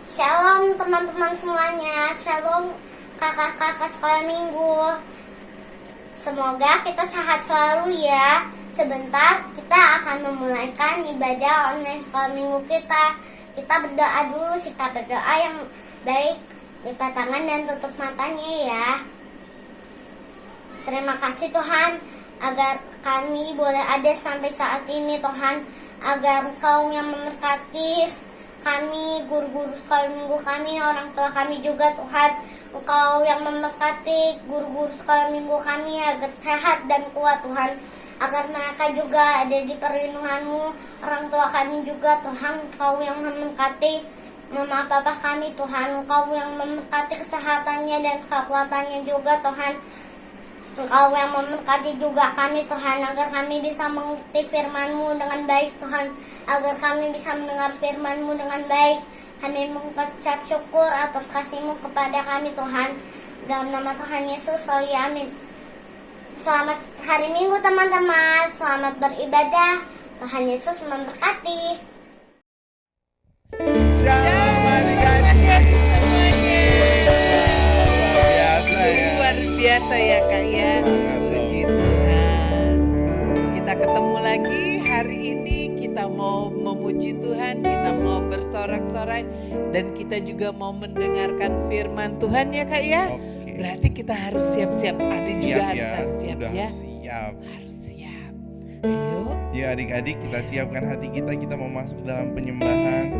Shalom teman-teman semuanya, shalom kakak-kakak sekolah minggu. Semoga kita sehat selalu ya. Sebentar kita akan memulaikan ibadah online sekolah minggu kita. Kita berdoa dulu, kita berdoa yang baik. Lipat tangan dan tutup matanya ya. Terima kasih Tuhan agar kami boleh ada sampai saat ini Tuhan. Agar Engkau yang memberkati kami, guru-guru sekolah minggu kami, orang tua kami juga Tuhan. Engkau yang memberkati guru-guru sekolah minggu kami agar sehat dan kuat Tuhan. Agar mereka juga ada di perlindungan-Mu, orang tua kami juga Tuhan. Engkau yang memberkati mama papa kami Tuhan. Engkau yang memberkati kesehatannya dan kekuatannya juga Tuhan. Engkau yang memberkati juga kami Tuhan, agar kami bisa mengerti firman-Mu dengan baik Tuhan, agar kami bisa mendengar firman-Mu dengan baik. Kami mengucap syukur atas kasih-Mu kepada kami Tuhan. Dalam nama Tuhan Yesus, amin. Selamat hari Minggu teman-teman, selamat beribadah. Tuhan Yesus memberkati. Shalom adik-adik semuanya. Luar biasa ya Kak ya. Puji Tuhan. Kita ketemu lagi hari ini, kita mau memuji Tuhan, kita mau bersorak-sorai, dan kita juga mau mendengarkan firman Tuhan ya Kak ya. Berarti kita harus siap-siap. Adik juga harus siap ya. Harus siap. Ayo. Ya adik-adik, kita siapkan hati kita mau masuk dalam penyembahan.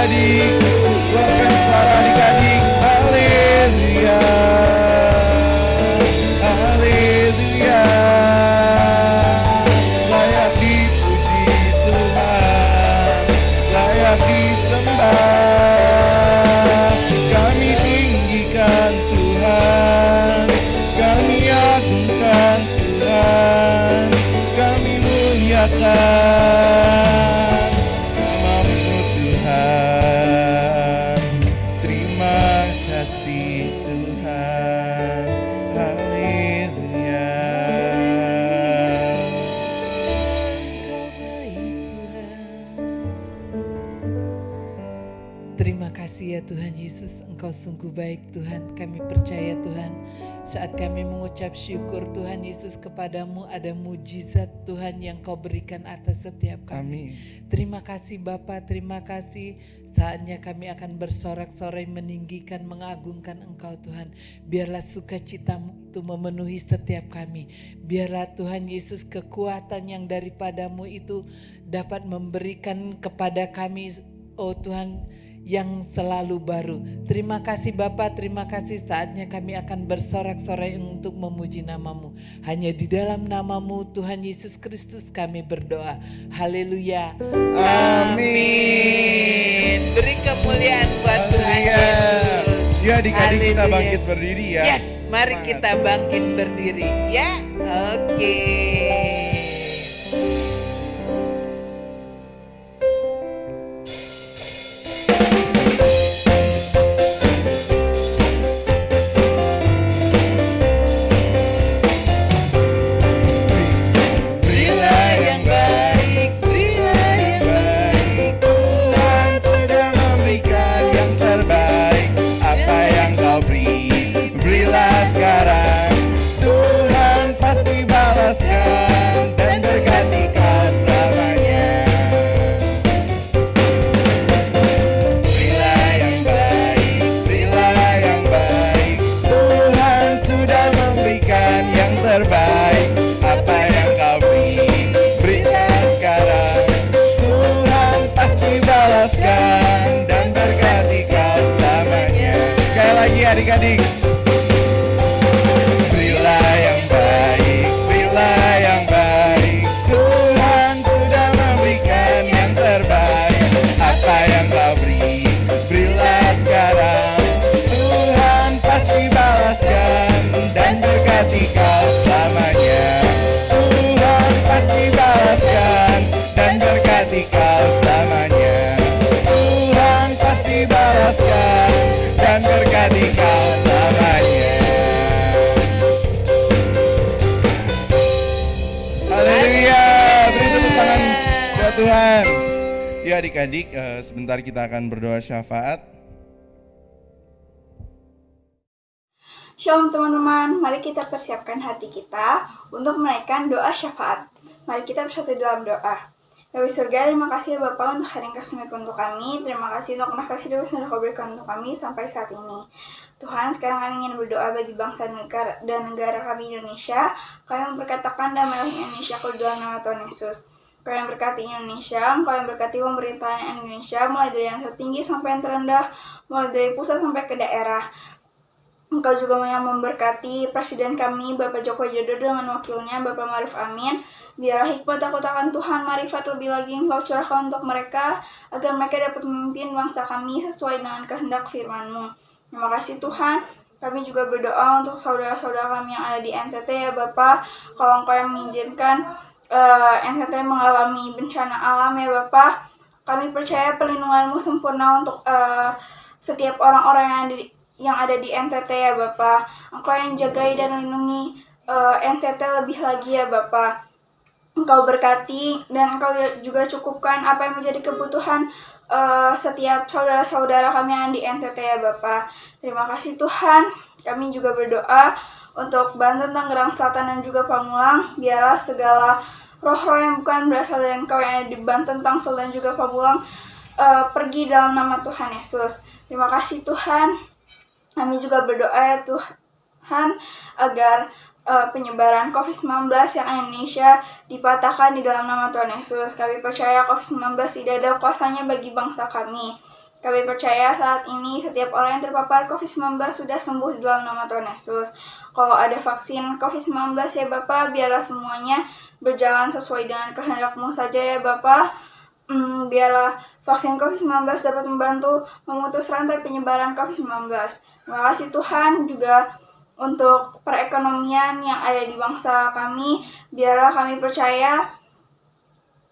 adik-adik, keluarkan suara adik-adik. Haleluya, haleluya. Layak dipuji Tuhan, layak disembah. Kami tinggikan Tuhan, kami agungkan Tuhan, kami muliakan namamu Tuhan. Terima kasih Tuhan, haleluya. Terima kasih ya Tuhan Yesus, Engkau sungguh baik Tuhan. Kami percaya Tuhan, saat kami mengucap syukur Tuhan Yesus kepadamu, ada mujizat Tuhan yang Kau berikan atas setiap kami. Amin. Terima kasih Bapa, terima kasih. Saatnya kami akan bersorak-sorai meninggikan, mengagungkan Engkau Tuhan. Biarlah sukacitamu itu memenuhi setiap kami. Biarlah Tuhan Yesus kekuatan yang daripadamu itu dapat memberikan kepada kami, oh Tuhan, yang selalu baru. Terima kasih Bapa, terima kasih. Saatnya kami akan bersorak-sorai untuk memuji namamu. Hanya di dalam namamu Tuhan Yesus Kristus kami berdoa. Haleluya. Amin. Beri kemuliaan buat Tuhan Yesus. Ya adik-adik, kita Haleluya. bangkit berdiri ya. Yes, mari Semangat. kita bangkit berdiri ya. Oke. Berilah yang baik, berilah yang baik. Tuhan sudah memberikan yang terbaik. Apa yang kau beri, berilah sekarang. Tuhan pasti balaskan dan berkati kau selamanya. Berilah yang baik, berilah yang baik. Tuhan sudah memberikan yang terbaik. Apa yang kau beri, berilah sekarang. Tuhan pasti balaskan dan berkati kau selamanya. Sekali lagi adik-adik. Berilah yang baik, berilah yang baik. Tuhan sudah memberikan yang terbaik. Apa yang kau beri, berilah sekarang. Tuhan pasti balaskan dan berkati kau selamanya. Tuhan pasti balaskan dan berkati kau selamanya. Tuhan pasti balaskan dan berkati kau selamanya. Haleluya. Beri tepuk tangan buat Tuhan. Ya adik-adik, sebentar kita akan berdoa syafaat. Shalom teman-teman, mari kita persiapkan hati kita untuk menaikkan doa syafaat. Mari kita bersatu dalam doa. Bapa surga, terima kasih ya Bapak untuk hari yang kasih untuk kami. Terima kasih untuk kasih doa yang sudah Kau berikan untuk kami sampai saat ini. Tuhan, sekarang kami ingin berdoa bagi bangsa dan negara kami Indonesia. Kau yang berkatakan damailah Indonesia ke dalam nama Tuhan Yesus. Kau yang berkati Indonesia, Kau yang berkati pemerintahan Indonesia, mulai dari yang tertinggi sampai yang terendah, mulai dari pusat sampai ke daerah. Engkau juga yang memberkati Presiden kami, Bapak Joko Widodo dengan wakilnya, Bapak Maruf Amin. Biarlah hikmat takut akan Tuhan, marifat lebih lagi Engkau curahkan untuk mereka, agar mereka dapat memimpin bangsa kami sesuai dengan kehendak firman-Mu. Terima kasih Tuhan. Kami juga berdoa untuk saudara-saudara kami yang ada di NTT ya Bapak. Kalau Engkau yang mengizinkan NTT mengalami bencana alam ya Bapak, kami percaya perlindungan-Mu sempurna untuk setiap orang-orang yang ada di NTT ya Bapak. Engkau yang jagai dan lindungi NTT lebih lagi ya Bapak. Engkau berkati dan Engkau juga cukupkan apa yang menjadi kebutuhan setiap saudara-saudara kami yang di NTT ya Bapak. Terima kasih Tuhan. Kami juga berdoa untuk Banten, Tangerang Selatan dan juga Pamulang. Biarlah segala roh-roh yang bukan berasal dari Engkau yang ada di Banten, Tangsel dan juga Pamulang pergi dalam nama Tuhan Yesus. Terima kasih Tuhan. Kami juga berdoa ya Tuhan agar penyebaran COVID-19 yang ada di Indonesia dipatahkan di dalam nama Tuhan Yesus. Kami percaya COVID-19 tidak ada kuasanya bagi bangsa kami. Kami percaya saat ini setiap orang yang terpapar COVID-19 sudah sembuh dalam nama Tuhan Yesus. Kalau ada vaksin COVID-19 ya Bapak, biarlah semuanya berjalan sesuai dengan kehendak-Mu saja ya Bapak. Biarlah vaksin COVID-19 dapat membantu memutus rantai penyebaran COVID-19. Terima kasih Tuhan juga untuk perekonomian yang ada di bangsa kami. Biarlah kami percaya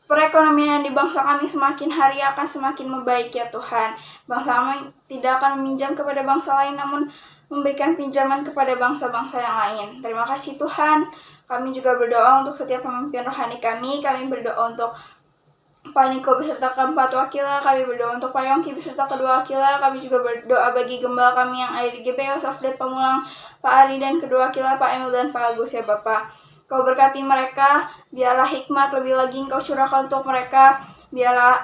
perekonomian di bangsa kami semakin hari akan semakin membaik ya Tuhan. Bangsa kami tidak akan meminjam kepada bangsa lain, namun memberikan pinjaman kepada bangsa-bangsa yang lain. Terima kasih Tuhan. Kami juga berdoa untuk setiap pemimpin rohani kami. Kami berdoa untuk Pak Niko beserta keempat wakilnya. Kami berdoa untuk Pak Yongki beserta kedua wakilnya. Kami juga berdoa bagi gembala kami yang ada di GPO, Safdet Pamulang, Pak Ari dan kedua wakilnya, Pak Emil dan Pak Agus ya Bapak. Kau berkati mereka, biarlah hikmat lebih lagi Engkau curahkan untuk mereka. Biarlah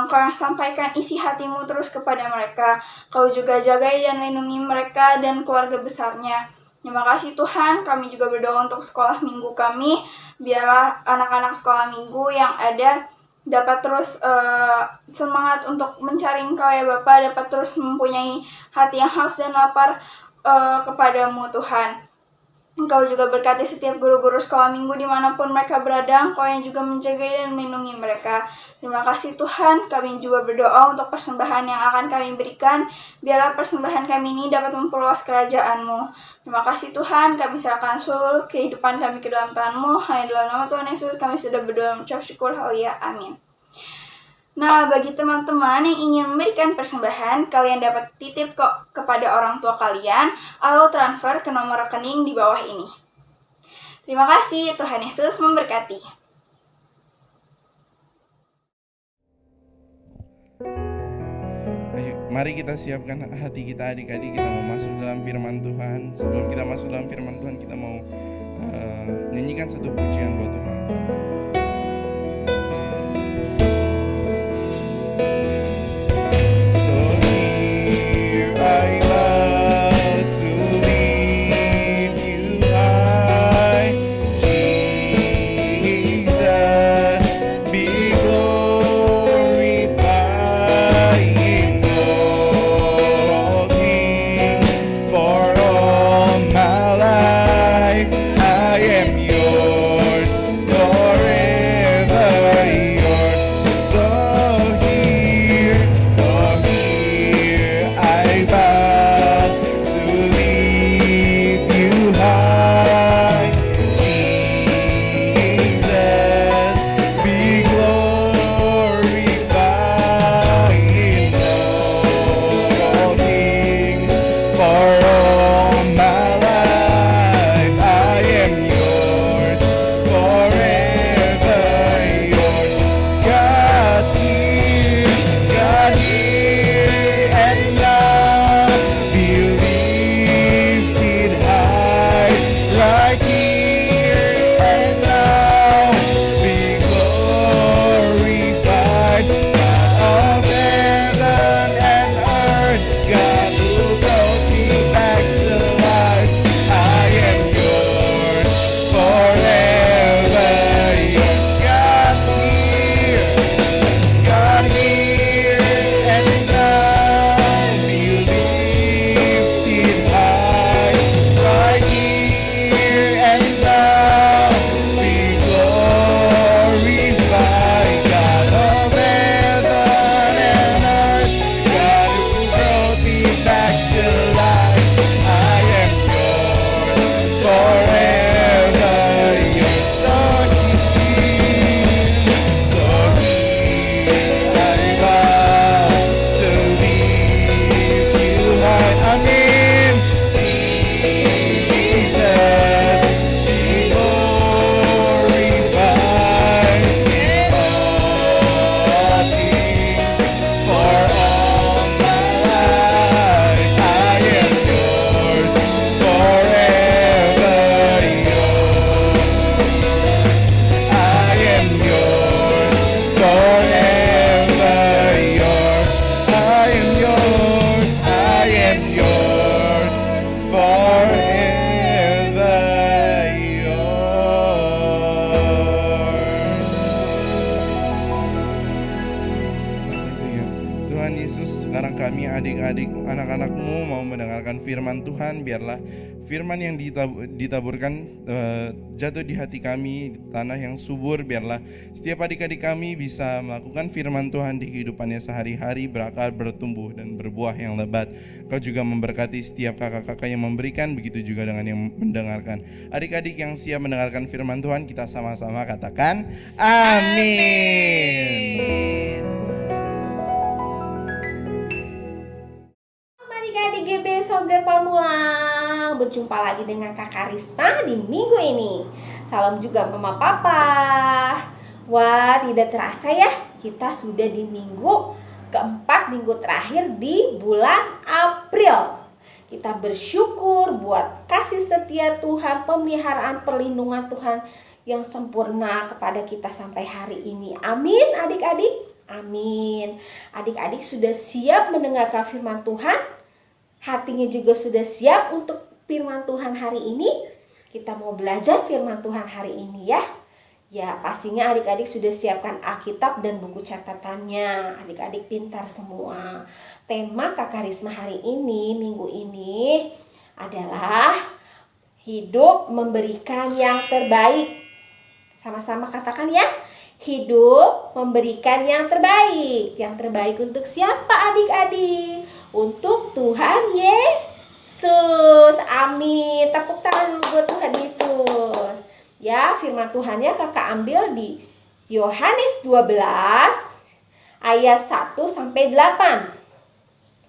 Engkau yang sampaikan isi hati-Mu terus kepada mereka. Kau juga jagai dan lindungi mereka dan keluarga besarnya. Terima kasih Tuhan. Kami juga berdoa untuk sekolah minggu kami. Biarlah anak-anak sekolah minggu yang ada dapat terus semangat untuk mencari Engkau ya Bapa, dapat terus mempunyai hati yang haus dan lapar kepadamu Tuhan. Engkau juga berkati setiap guru-guru sekolah minggu dimanapun mereka berada. Engkau yang juga menjaga dan melindungi mereka. Terima kasih Tuhan. Kami juga berdoa untuk persembahan yang akan kami berikan. Biarlah persembahan kami ini dapat memperluas kerajaan-Mu. Terima kasih Tuhan. Kami serahkan seluruh kehidupan kami ke dalam Tuhan-Mu. Hanya dalam nama Tuhan Yesus kami sudah berdoa mengucap syukur. Haleluya. Amin. Nah, bagi teman-teman yang ingin memberikan persembahan, kalian dapat titip kok kepada orang tua kalian atau transfer ke nomor rekening di bawah ini. Terima kasih, Tuhan Yesus memberkati. Ayo, mari kita siapkan hati kita adik-adik, kita mau masuk dalam firman Tuhan. Sebelum kita masuk dalam firman Tuhan, kita mau nyanyikan satu pujian buat Tuhan. For sekarang kami adik-adik anak-anakmu mau mendengarkan firman Tuhan. Biarlah firman yang ditaburkan jatuh di hati kami, tanah yang subur. Biarlah setiap adik-adik kami bisa melakukan firman Tuhan di kehidupannya sehari-hari, berakar, bertumbuh, dan berbuah yang lebat. Kau juga memberkati setiap kakak-kakak yang memberikan, begitu juga dengan yang mendengarkan. Adik-adik yang siap mendengarkan firman Tuhan, kita sama-sama katakan amin. Adik-adik GB Saudara Pamula, berjumpa lagi dengan Kakak Risma di minggu ini. Salam juga Mama Papa. Wah, tidak terasa ya, kita sudah di minggu keempat, minggu terakhir di bulan April. Kita bersyukur buat kasih setia Tuhan, pemeliharaan, perlindungan Tuhan yang sempurna kepada kita sampai hari ini. Amin adik-adik, amin. Adik-adik sudah siap mendengarkan firman Tuhan? Hatinya juga sudah siap untuk firman Tuhan hari ini? Kita mau belajar firman Tuhan hari ini ya. Ya, pastinya adik-adik sudah siapkan Alkitab dan buku catatannya. Adik-adik pintar semua. Tema Kakak Risma hari ini, minggu ini adalah hidup memberikan yang terbaik. Sama-sama katakan ya. Hidup memberikan yang terbaik. Yang terbaik untuk siapa adik-adik? Untuk Tuhan Yesus. Amin. Tepuk tangan dulu buat Tuhan Yesus. Ya, firman Tuhannya kakak ambil di Yohanes 12 ayat 1 sampai 8.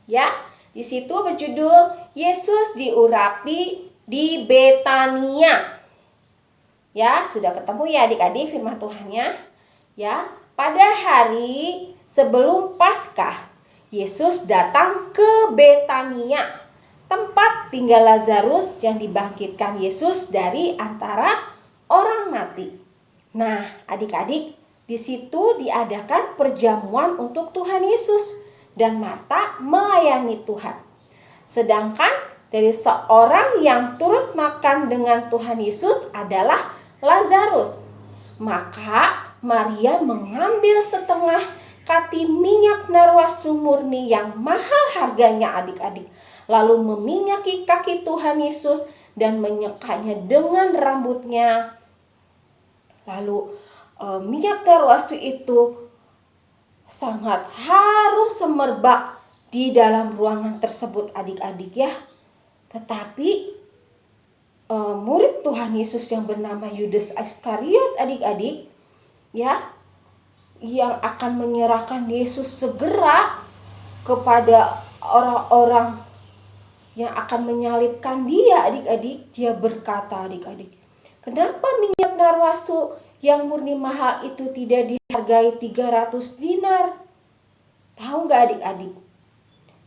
Ya, di situ berjudul Yesus diurapi di Betania. Ya, sudah ketemu ya adik-adik firman Tuhannya? Ya, pada hari sebelum Paskah, Yesus datang ke Betania, tempat tinggal Lazarus yang dibangkitkan Yesus dari antara orang mati. Nah, adik-adik, di situ diadakan perjamuan untuk Tuhan Yesus dan Marta melayani Tuhan. Sedangkan dari seorang yang turut makan dengan Tuhan Yesus adalah Lazarus. Maka Maria mengambil setengah kati minyak narwastu murni yang mahal harganya adik-adik, lalu meminyaki kaki Tuhan Yesus dan menyekanya dengan rambutnya. Lalu minyak narwastu itu sangat harum semerbak di dalam ruangan tersebut adik-adik ya. Tetapi murid Tuhan Yesus yang bernama Yudas Iskariot adik-adik ya, yang akan menyerahkan Yesus segera kepada orang-orang yang akan menyalibkan dia adik-adik. Dia berkata adik-adik, kenapa minyak narwastu yang murni mahal itu tidak dihargai 300 dinar? Tahu gak adik-adik?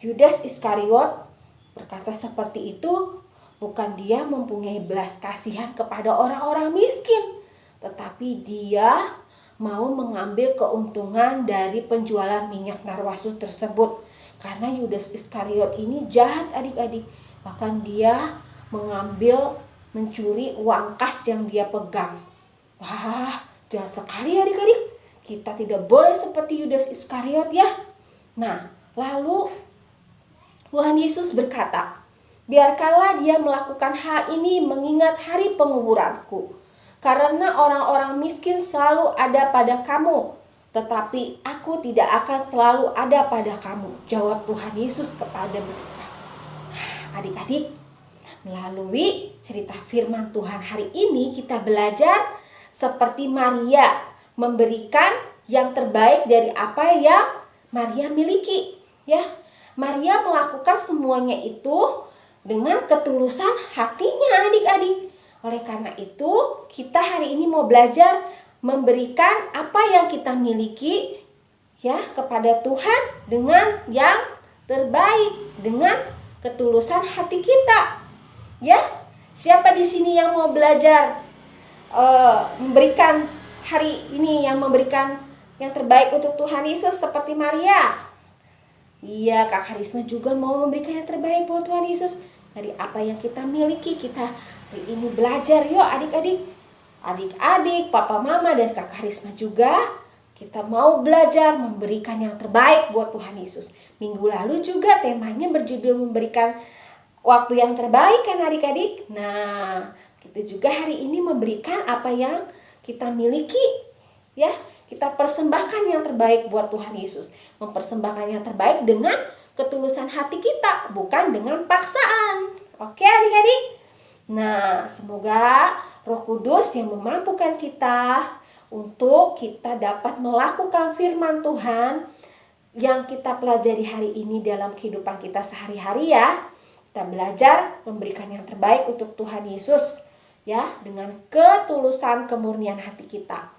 Yudas Iskariot berkata seperti itu bukan dia mempunyai belas kasihan kepada orang-orang miskin, tetapi dia mau mengambil keuntungan dari penjualan minyak narwastu tersebut. Karena Yudas Iskariot ini jahat adik-adik. Bahkan dia mencuri uang kas yang dia pegang. Wah, jahat sekali adik-adik. Kita tidak boleh seperti Yudas Iskariot ya. Nah, lalu Tuhan Yesus berkata, biarkanlah dia melakukan hal ini mengingat hari penguburanku. Karena orang-orang miskin selalu ada pada kamu, tetapi aku tidak akan selalu ada pada kamu, jawab Tuhan Yesus kepada mereka. Adik-adik, melalui cerita firman Tuhan hari ini kita belajar seperti Maria memberikan yang terbaik dari apa yang Maria miliki. Ya, Maria melakukan semuanya itu dengan ketulusan hatinya adik-adik. Oleh karena itu, kita hari ini mau belajar memberikan apa yang kita miliki ya kepada Tuhan dengan yang terbaik, dengan ketulusan hati kita. Ya, siapa di sini yang mau belajar memberikan hari ini, yang memberikan yang terbaik untuk Tuhan Yesus seperti Maria? Iya, Kak Risma juga mau memberikan yang terbaik buat Tuhan Yesus. Dari apa yang kita miliki, kita hari ini belajar yuk adik-adik. Adik-adik, papa, mama, dan Kak Risma juga. Kita mau belajar memberikan yang terbaik buat Tuhan Yesus. Minggu lalu juga temanya berjudul memberikan waktu yang terbaik kan adik-adik. Nah, kita juga hari ini memberikan apa yang kita miliki. Ya, kita persembahkan yang terbaik buat Tuhan Yesus. Mempersembahkan yang terbaik dengan ketulusan hati kita, bukan dengan paksaan. Oke adik-adik? Nah, semoga Roh Kudus yang memampukan kita untuk kita dapat melakukan firman Tuhan yang kita pelajari hari ini dalam kehidupan kita sehari-hari ya. Kita belajar memberikan yang terbaik untuk Tuhan Yesus ya, dengan ketulusan kemurnian hati kita.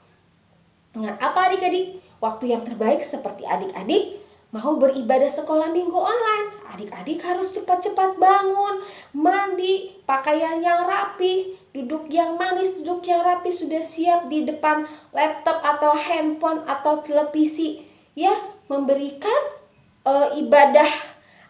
Dengan apa adik-adik? Waktu yang terbaik seperti adik-adik mau beribadah sekolah minggu online. Adik-adik harus cepat-cepat bangun, mandi, pakaian yang rapi, duduk yang manis, duduk yang rapi, sudah siap di depan laptop atau handphone atau televisi. Ya, memberikan ibadah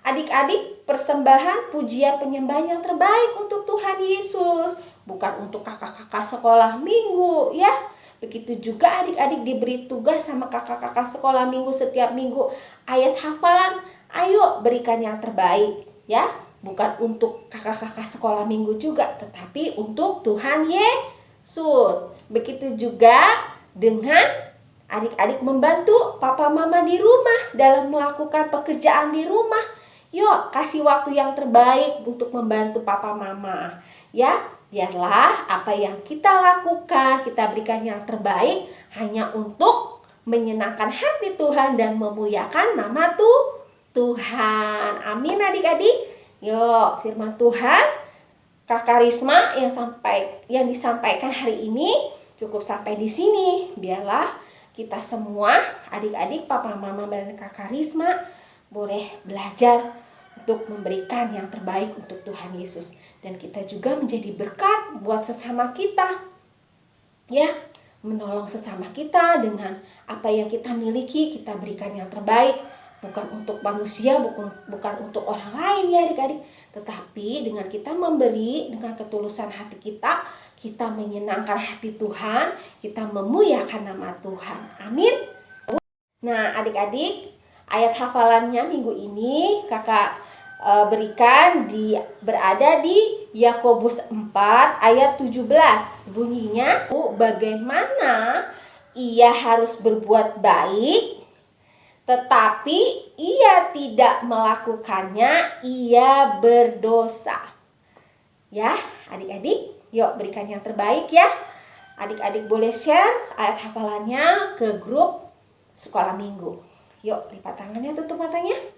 adik-adik, persembahan, pujian, penyembahan yang terbaik untuk Tuhan Yesus. Bukan untuk kakak-kakak sekolah minggu ya. Begitu juga adik-adik diberi tugas sama kakak-kakak sekolah minggu setiap minggu. Ayat hafalan, ayo berikan yang terbaik ya. Bukan untuk kakak-kakak sekolah minggu juga, tetapi untuk Tuhan Yesus. Begitu juga dengan adik-adik membantu papa mama di rumah dalam melakukan pekerjaan di rumah. Yuk kasih waktu yang terbaik untuk membantu papa mama ya. Biarlah apa yang kita lakukan, kita berikan yang terbaik hanya untuk menyenangkan hati Tuhan dan memuliakan nama Tuhan. Amin adik-adik. Yuk, firman Tuhan Kakak Risma yang disampaikan hari ini cukup sampai di sini. Biarlah kita semua, adik-adik, papa, mama, dan Kakak Risma boleh belajar untuk memberikan yang terbaik untuk Tuhan Yesus. Dan kita juga menjadi berkat buat sesama kita. Ya, menolong sesama kita dengan apa yang kita miliki, kita berikan yang terbaik. Bukan untuk manusia, bukan untuk orang lain ya adik-adik. Tetapi dengan kita memberi, dengan ketulusan hati kita, kita menyenangkan hati Tuhan, kita memuliakan nama Tuhan. Amin. Nah adik-adik, ayat hafalannya minggu ini kakak berikan berada di Yakobus 4 ayat 17. Bunyinya, bagaimana ia harus berbuat baik, tetapi ia tidak melakukannya, ia berdosa. Ya, adik-adik, yuk berikan yang terbaik ya. Adik-adik boleh share ayat hafalannya ke grup sekolah minggu. Yuk, lipat tangannya, tutup matanya.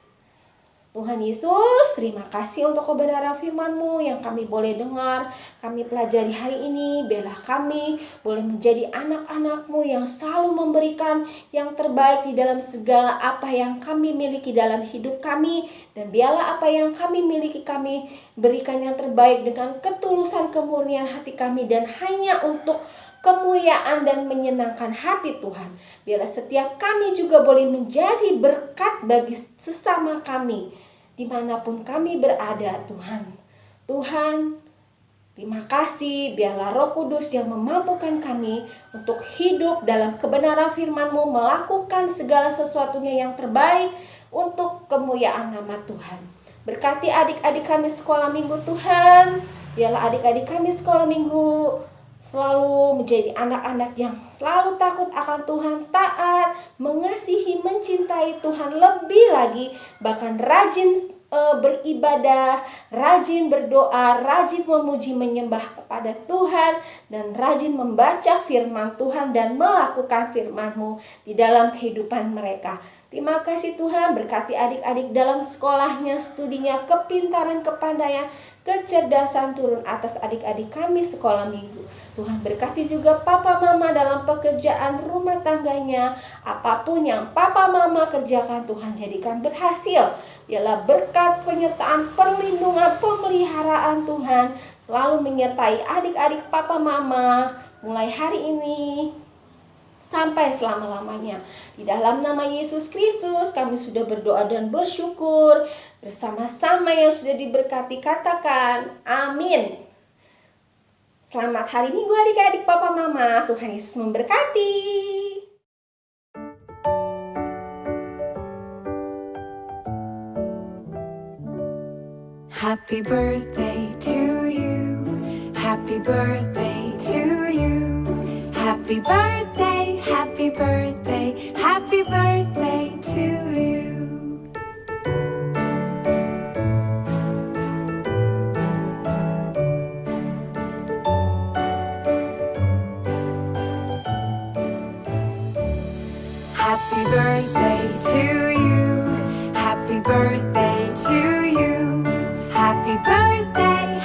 Tuhan Yesus, terima kasih untuk kebenaran firman-Mu yang kami boleh dengar, kami pelajari hari ini. Biarlah kami boleh menjadi anak-anak-Mu yang selalu memberikan yang terbaik di dalam segala apa yang kami miliki dalam hidup kami. Dan biarlah apa yang kami miliki kami berikan yang terbaik dengan ketulusan kemurnian hati kami dan hanya untuk kemuliaan dan menyenangkan hati Tuhan. Biarlah setiap kami juga boleh menjadi berkat bagi sesama kami dimanapun kami berada Tuhan. Tuhan, terima kasih. Biarlah Roh Kudus yang memampukan kami untuk hidup dalam kebenaran firman-Mu, melakukan segala sesuatunya yang terbaik untuk kemuliaan nama Tuhan. Berkati adik-adik kami sekolah minggu Tuhan. Biarlah adik-adik kami sekolah minggu selalu menjadi anak-anak yang selalu takut akan Tuhan, taat, mengasihi, mencintai Tuhan lebih lagi, bahkan rajin beribadah, rajin berdoa, rajin memuji menyembah kepada Tuhan, dan rajin membaca firman Tuhan dan melakukan firman-Mu di dalam kehidupan mereka. Terima kasih Tuhan, berkati adik-adik dalam sekolahnya, studinya, kepintaran, kepandaian, kecerdasan turun atas adik-adik kami sekolah minggu. Tuhan berkati juga papa mama dalam pekerjaan rumah tangganya. Apapun yang papa mama kerjakan, Tuhan jadikan berhasil. Biarlah berkat, penyertaan, perlindungan, pemeliharaan Tuhan selalu menyertai adik-adik papa mama mulai hari ini sampai selama-lamanya. Di dalam nama Yesus Kristus kami sudah berdoa dan bersyukur. Bersama-sama yang sudah diberkati katakan amin. Selamat hari Minggu adik-adik papa mama. Tuhan Yesus memberkati. Happy birthday to you. Happy birthday to you. Happy birthday, happy birthday, happy birthday to you. Happy birthday to you. Happy birthday to you. Happy birthday,